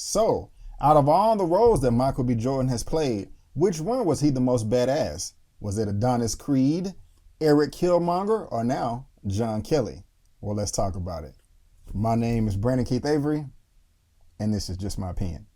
So, out of all the roles that Michael B. Jordan has played, which one was he the most badass? Was it Adonis Creed, Eric Killmonger, or now John Kelly? Well, let's talk about it. My name is Brandon Keith Avery, and this is just my opinion.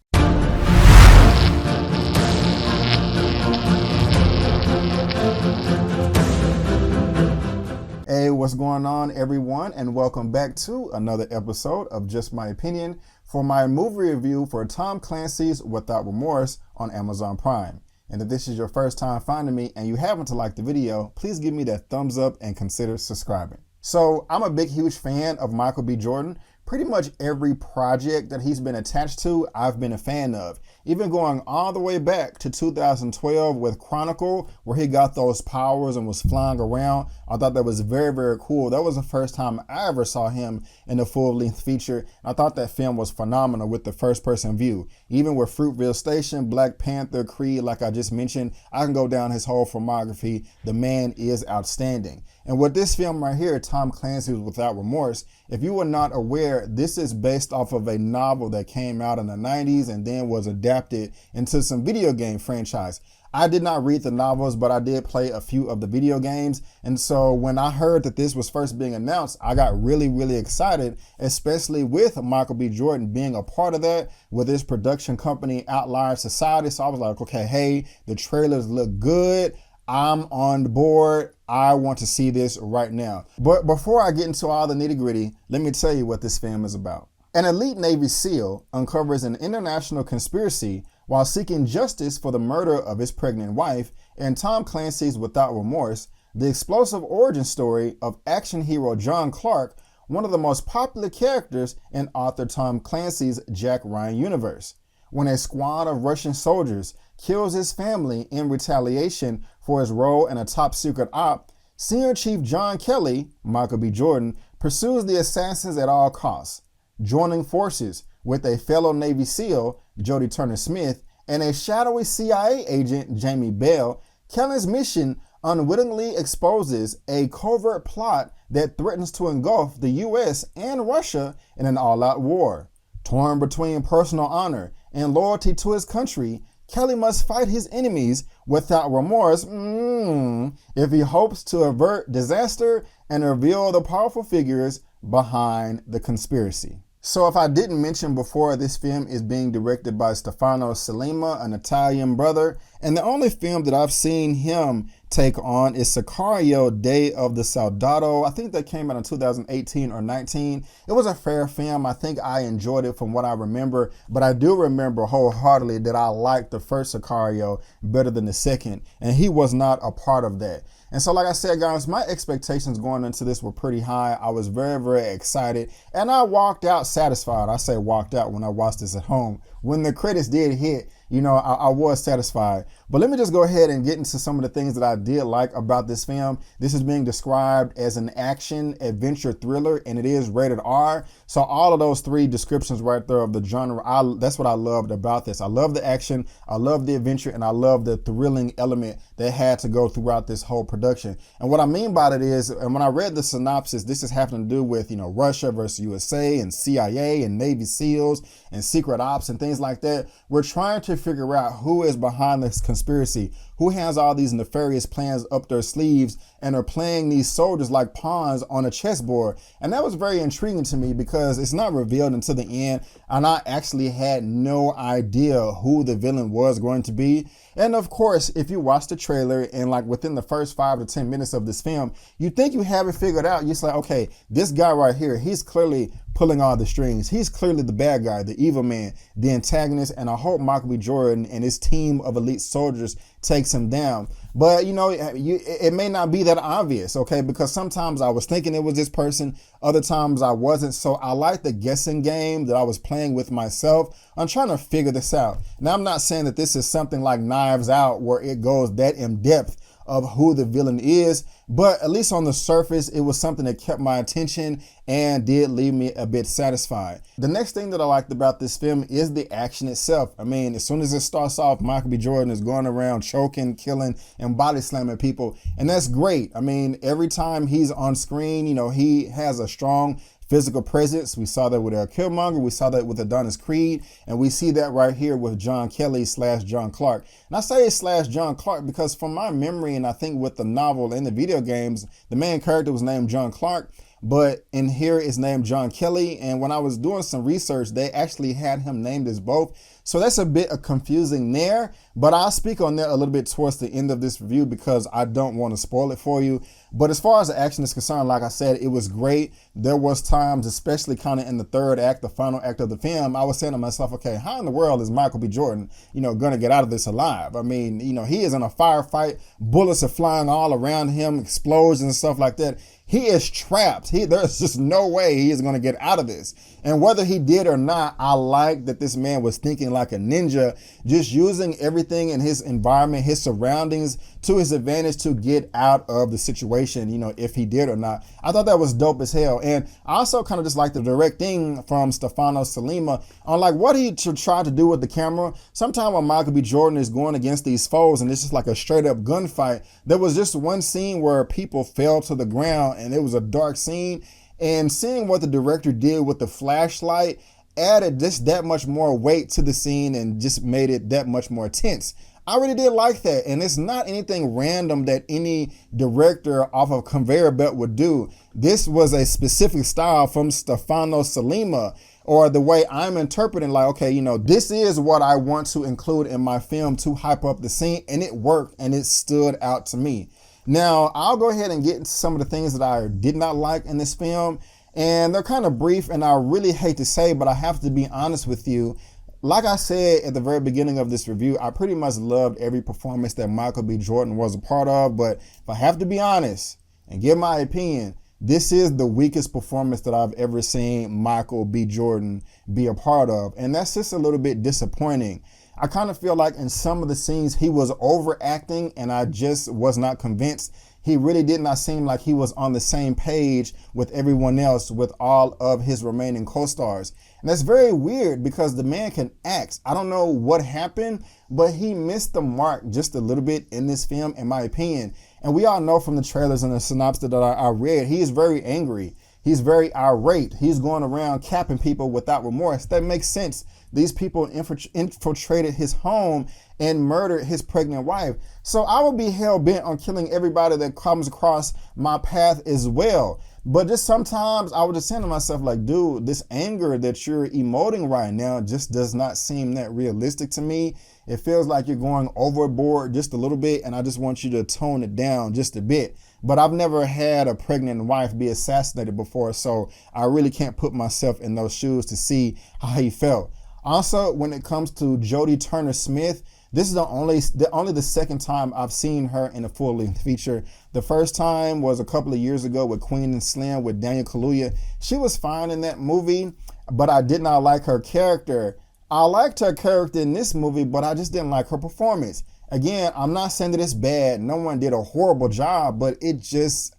Hey, what's going on, everyone, and welcome back to another episode of Just My Opinion for my movie review for Tom Clancy's Without Remorse on Amazon Prime. And if this is your first time finding me and you happen to like the video, please give me that thumbs up and consider subscribing. So I'm a huge fan of Michael B. Jordan. Pretty much every project that he's been attached to, I've been a fan of. Even going all the way back to 2012 with Chronicle, where he got those powers and was flying around. I thought that was very, very cool. That was the first time I ever saw him in a full-length feature. I thought that film was phenomenal with the first-person view. Even with Fruitvale Station, Black Panther, Creed, like I just mentioned, I can go down his whole filmography. The man is outstanding. And with this film right here, Tom Clancy's Without Remorse, if you were not aware, this is based off of a novel that came out in the 90s and then was adapted into some video game franchise. I did not read the novels, but I did play a few of the video games. And so when I heard that this was first being announced, I got really, really excited, especially with Michael B. Jordan being a part of that with his production company, Outlier Society. So I was like, okay, hey, the trailers look good. I'm on board. I want to see this right now. But before I get into all the nitty gritty, let me tell you what this film is about. An elite Navy SEAL uncovers an international conspiracy while seeking justice for the murder of his pregnant wife in Tom Clancy's Without Remorse, the explosive origin story of action hero John Clark, one of the most popular characters in author Tom Clancy's Jack Ryan universe. When a squad of Russian soldiers kills his family in retaliation for his role in a top secret op, Senior Chief John Kelly, Michael B. Jordan, pursues the assassins at all costs. Joining forces with a fellow Navy SEAL, Jodie Turner-Smith, and a shadowy CIA agent, Jamie Bell, Kelly's mission unwittingly exposes a covert plot that threatens to engulf the U.S. and Russia in an all-out war. Torn between personal honor and loyalty to his country, Kelly must fight his enemies without remorse if he hopes to avert disaster and reveal the powerful figures behind the conspiracy. So if I didn't mention before, this film is being directed by Stefano Sollima, an Italian brother, and the only film that I've seen him take on is Sicario, Day of the Soldado. I think that came out in 2018 or 19. It was a fair film. I think I enjoyed it from what I remember, but I do remember wholeheartedly that I liked the first Sicario better than the second, and he was not a part of that. And so like I said, guys, my expectations going into this were pretty high. I was very, very excited, and I walked out satisfied. I say walked out when I watched this at home. When the credits did hit, you know, I was satisfied. But let me just go ahead and get into some of the things that I did like about this film. This is being described as an action adventure thriller, and it is rated R. So all of those three descriptions right there of the genre, that's what I loved about this. I love the action, I love the adventure, and I love the thrilling element that had to go throughout this whole production. And what I mean by it is, and when I read the synopsis, this is having to do with, you know, Russia versus USA and CIA and Navy SEALs and secret ops and things like that. We're trying to figure out who is behind this conspiracy, who has all these nefarious plans up their sleeves and are playing these soldiers like pawns on a chessboard. And that was very intriguing to me because it's not revealed until the end, and I actually had no idea who the villain was going to be. And of course, if you watch the trailer and like within the first 5 to 10 minutes of this film, you think you have it figured out. You're just like, okay, this guy right here, he's clearly pulling all the strings. He's clearly the bad guy, the evil man, the antagonist, and I hope Michael B. Jordan and his team of elite soldiers takes him down. But, you know, it may not be that obvious, okay? Because sometimes I was thinking it was this person, other times I wasn't. So I like the guessing game that I was playing with myself. I'm trying to figure this out. Now, I'm not saying that this is something like Knives Out where it goes that in depth of who the villain is, but at least on the surface, it was something that kept my attention and did leave me a bit satisfied. The next thing that I liked about this film is the action itself. I mean, as soon as it starts off, Michael B. Jordan is going around choking, killing, and body slamming people, and that's great. I mean, every time he's on screen, you know, he has a strong physical presence. We saw that with Killmonger. We saw that with Adonis Creed. And we see that right here with John Kelly / John Clark. And I say / John Clark because from my memory, and I think with the novel and the video games, the main character was named John Clark. But in here is named John Kelly. And when I was doing some research, they actually had him named as both. So that's a bit of confusing there, but I'll speak on that a little bit towards the end of this review because I don't want to spoil it for you. But as far as the action is concerned, like I said, it was great. There was times, especially kind of in the third act, the final act of the film, I was saying to myself, okay, how in the world is Michael B. Jordan, going to get out of this alive? I mean, he is in a firefight, bullets are flying all around him, explosions and stuff like that. He is trapped. There's just no way he is going to get out of this. And whether he did or not, I like that this man was thinking like a ninja, just using everything in his environment, his surroundings to his advantage to get out of the situation, if he did or not. I thought that was dope as hell. And I also kind of just like the directing from Stefano Sollima on like what he tried to do with the camera. Sometimes when Michael B. Jordan is going against these foes and it's just like a straight up gunfight, there was just one scene where people fell to the ground and it was a dark scene. And seeing what the director did with the flashlight added just that much more weight to the scene and just made it that much more tense. I really did like that. And it's not anything random that any director off of conveyor belt would do. This was a specific style from Stefano Sollima, or the way I'm interpreting, like, okay, this is what I want to include in my film to hype up the scene. And it worked and it stood out to me. Now, I'll go ahead and get into some of the things that I did not like in this film. And they're kind of brief, and I really hate to say, but I have to be honest with you. Like I said at the very beginning of this review, I pretty much loved every performance that Michael B. Jordan was a part of. But if I have to be honest and give my opinion, this is the weakest performance that I've ever seen Michael B. Jordan be a part of. And that's just a little bit disappointing. I kind of feel like in some of the scenes he was overacting and I just was not convinced. He really did not seem like he was on the same page with everyone else, with all of his remaining co-stars. And that's very weird because the man can act. I don't know what happened, but he missed the mark just a little bit in this film, in my opinion. And we all know from the trailers and the synopsis that I read, he is very angry. He's very irate. He's going around capping people without remorse. That makes sense. These people infiltrated his home and murdered his pregnant wife. So I would be hell-bent on killing everybody that comes across my path as well. But just sometimes I would just say to myself, like, dude, this anger that you're emoting right now just does not seem that realistic to me. It feels like you're going overboard just a little bit, and I just want you to tone it down just a bit. But I've never had a pregnant wife be assassinated before, so I really can't put myself in those shoes to see how he felt. Also, when it comes to Jodie Turner-Smith, this is only the second time I've seen her in a full-length feature. The first time was a couple of years ago with Queen and Slim with Daniel Kaluuya. She was fine in that movie, but I did not like her character. I liked her character in this movie, but I just didn't like her performance. Again, I'm not saying that it's bad. No one did a horrible job, but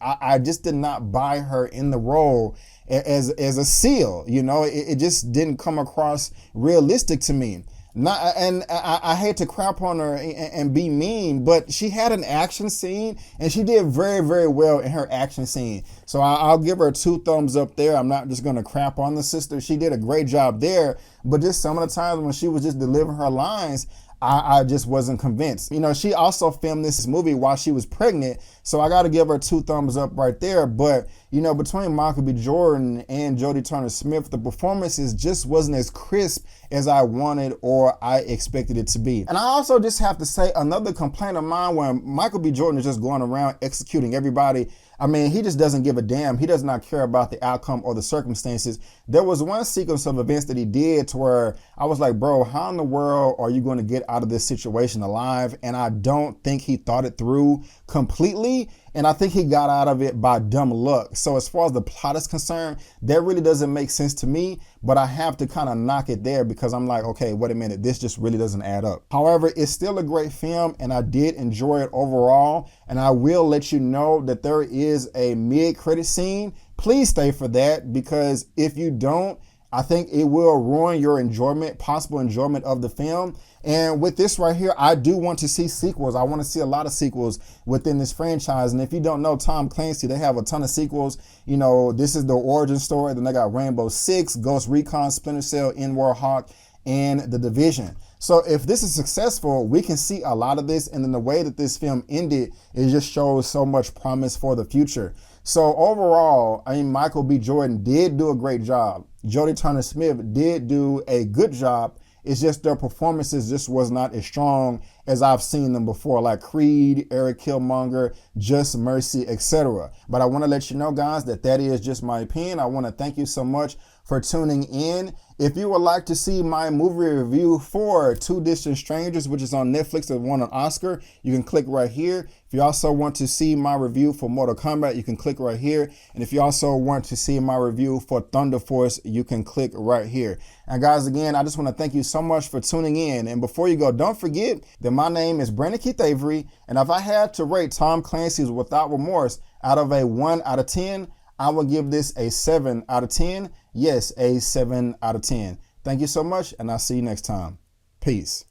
I just did not buy her in the role as a SEAL. It just didn't come across realistic to me. I hate to crap on her and be mean, but she had an action scene and she did very, very well in her action scene. So I'll give her 2 thumbs up there. I'm not just going to crap on the sister. She did a great job there, but just some of the times when she was just delivering her lines, I just wasn't convinced. She also filmed this movie while she was pregnant, so I got to give her 2 thumbs up right there. But, between Michael B. Jordan and Jodie Turner-Smith, the performances just wasn't as crisp as I wanted or I expected it to be. And I also just have to say another complaint of mine when Michael B. Jordan is just going around executing everybody. I mean, he just doesn't give a damn. He does not care about the outcome or the circumstances. There was one sequence of events that he did to where I was like, bro, how in the world are you going to get out of this situation alive? And I don't think he thought it through completely. And I think he got out of it by dumb luck. So as far as the plot is concerned, that really doesn't make sense to me. But I have to kind of knock it there because I'm like, okay, wait a minute. This just really doesn't add up. However, it's still a great film and I did enjoy it overall. And I will let you know that there is a mid-credit scene. Please stay for that because if you don't, I think it will ruin your enjoyment, possible enjoyment of the film. And with this right here, I do want to see sequels. I want to see a lot of sequels within this franchise. And if you don't know Tom Clancy, they have a ton of sequels. You know, this is the origin story. Then they got Rainbow Six, Ghost Recon, Splinter Cell, In-War Hawk, and The Division. So if this is successful, we can see a lot of this. And then the way that this film ended, it just shows so much promise for the future. So overall, I mean, Michael B. Jordan did do a great job. Jodie Turner-Smith did do a good job. It's just their performances just was not as strong as I've seen them before, like Creed, Eric Killmonger, Just Mercy, etc. But I want to let you know, guys, that is just my opinion. I want to thank you so much for tuning in. If you would like to see my movie review for Two Distant Strangers, which is on Netflix that won an Oscar, you can click right here. If you also want to see my review for Mortal Kombat, you can click right here. And if you also want to see my review for Thunder Force, you can click right here. And guys, again, I just want to thank you so much for tuning in. And before you go, don't forget that my name is Brandon Keith Avery. And if I had to rate Tom Clancy's Without Remorse out of a 1 out of 10, I will give this a 7 out of 10. Yes, a 7 out of 10. Thank you so much, and I'll see you next time. Peace.